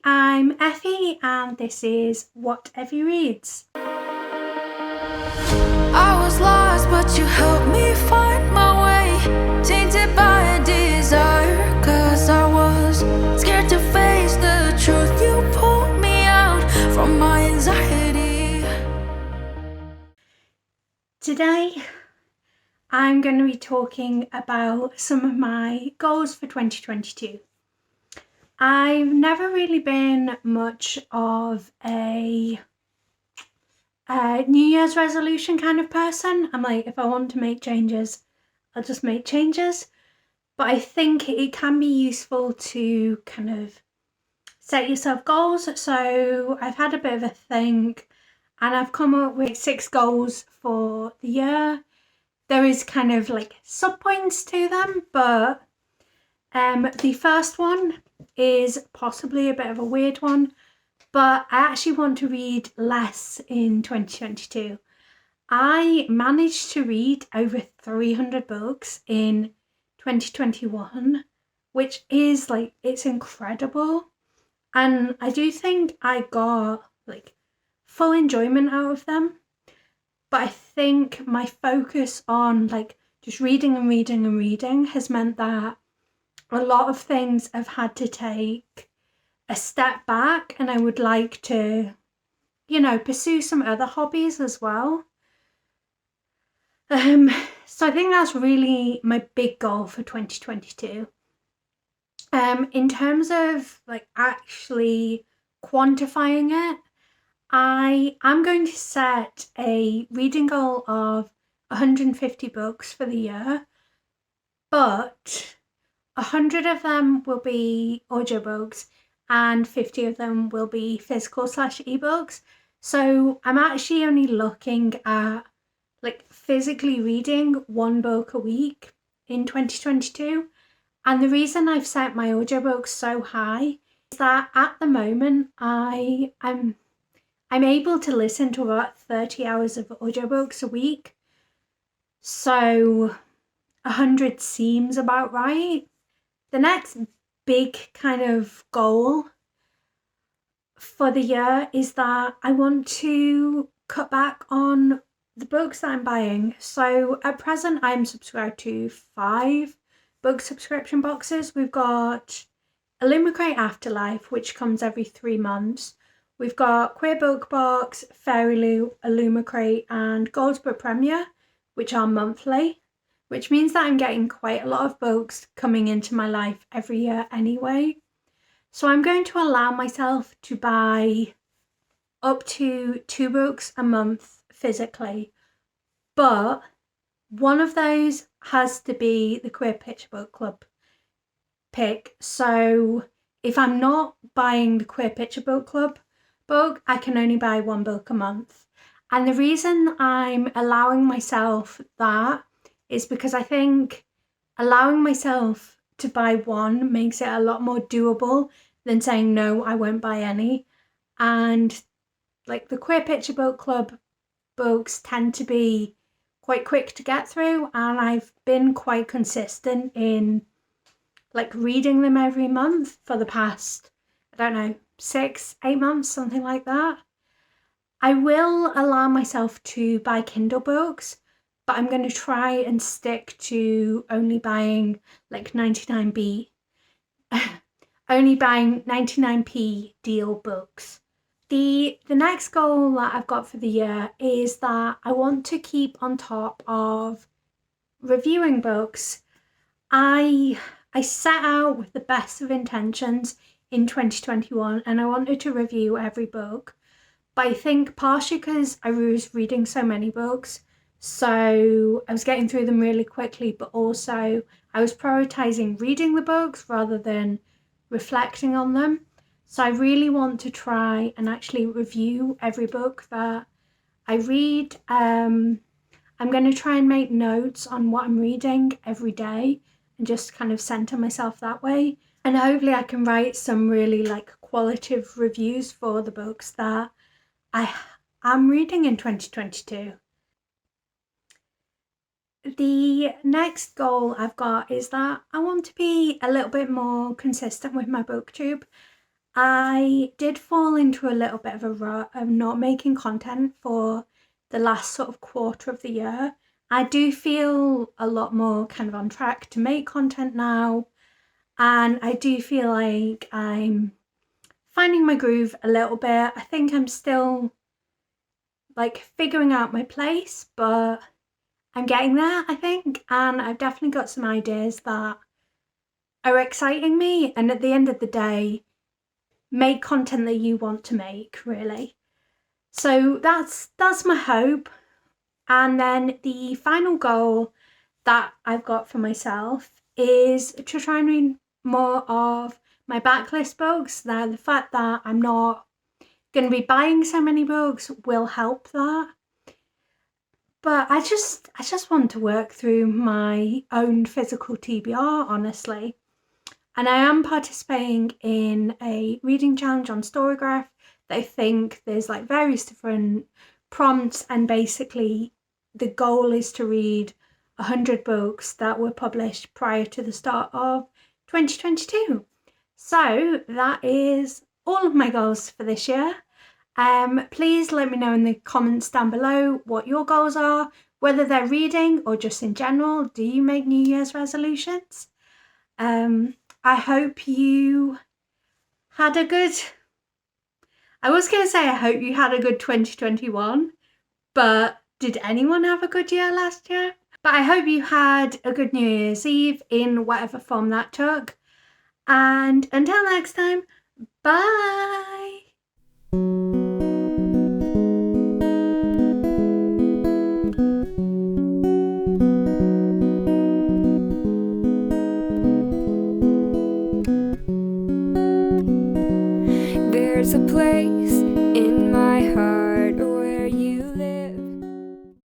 I'm Effie and this is What Effie Reads. I was lost but you helped me find my way, tainted by a desire, 'cause I was scared to face the truth. You pulled me out from my anxiety. Today I'm going to be talking about some of my goals for 2022. I've never really been much of a New Year's resolution kind of person. I'm like, if I want to make changes, I'll just make changes. But I think it can be useful to kind of set yourself goals. So I've had a bit of a think and I've come up with 6 goals for the year. There is kind of like sub-points to them, but the first one is possibly a bit of a weird one, but I actually want to read less in 2022. I managed to read over 300 books in 2021, which is like, it's incredible. And I do think I got like full enjoyment out of them. But I think my focus on like just reading and reading and reading has meant that a lot of things have had to take a step back, and I would like to, pursue some other hobbies as well. So I think that's really my big goal for 2022. In terms of like actually quantifying it, I am going to set a reading goal of 150 books for the year, but 100 of them will be audiobooks and 50 of them will be physical/ebooks. So I'm actually only looking at like physically reading 1 book a week in 2022. And the reason I've set my audiobooks so high is that at the moment I'm able to listen to about 30 hours of audiobooks a week. So 100 seems about right. The next big kind of goal for the year is that I want to cut back on the books that I'm buying. So at present I'm subscribed to 5 book subscription boxes. We've got Illumicrate Afterlife, which comes every 3 months. We've got Queer Book Box, Fairyloo, Illumicrate and Goldsborough Premier, which are monthly, which means that I'm getting quite a lot of books coming into my life every year anyway. So I'm going to allow myself to buy up to 2 books a month physically, but one of those has to be the Queer Picture Book Club pick. So if I'm not buying the Queer Picture Book Club book, I can only buy 1 book a month. And the reason I'm allowing myself that is because I think allowing myself to buy 1 makes it a lot more doable than saying no, I won't buy any. And like the Queer Picture Book Club books tend to be quite quick to get through, and I've been quite consistent in like reading them every month for the past, 6-8 months, something like that. I will allow myself to buy Kindle books, but I'm going to try and stick to only buying like 99p deal books. The next goal that I've got for the year is that I want to keep on top of reviewing books. I set out with the best of intentions in 2021 and I wanted to review every book. But I think partially because I was reading so many books, so I was getting through them really quickly, but also I was prioritizing reading the books rather than reflecting on them. So I really want to try and actually review every book that I read. I'm going to try and make notes on what I'm reading every day and just kind of center myself that way. And hopefully I can write some really like qualitative reviews for the books that I am reading in 2022. The next goal I've got is that I want to be a little bit more consistent with my BookTube. I did fall into a little bit of a rut of not making content for the last sort of quarter of the year. I do feel a lot more kind of on track to make content now, and I do feel like I'm finding my groove a little bit. I think I'm still like figuring out my place, but I'm getting there, I think, and I've definitely got some ideas that are exciting me, and at the end of the day, make content that you want to make, really. So that's my hope. And then the final goal that I've got for myself is to try and read more of my backlist books. Now, the fact that I'm not going to be buying so many books will help that. But I just want to work through my own physical TBR, honestly. And I am participating in a reading challenge on Storygraph that I think there's like various different prompts, and basically the goal is to read 100 books that were published prior to the start of 2022. So that is all of my goals for this year. Please let me know in the comments down below what your goals are, whether they're reading or just in general. Do you make New Year's resolutions? I hope you had a good, I was going to say I hope you had a good 2021, but did anyone have a good year last year? But I hope you had a good New Year's Eve in whatever form that took. And until next time, bye! There's a place in my heart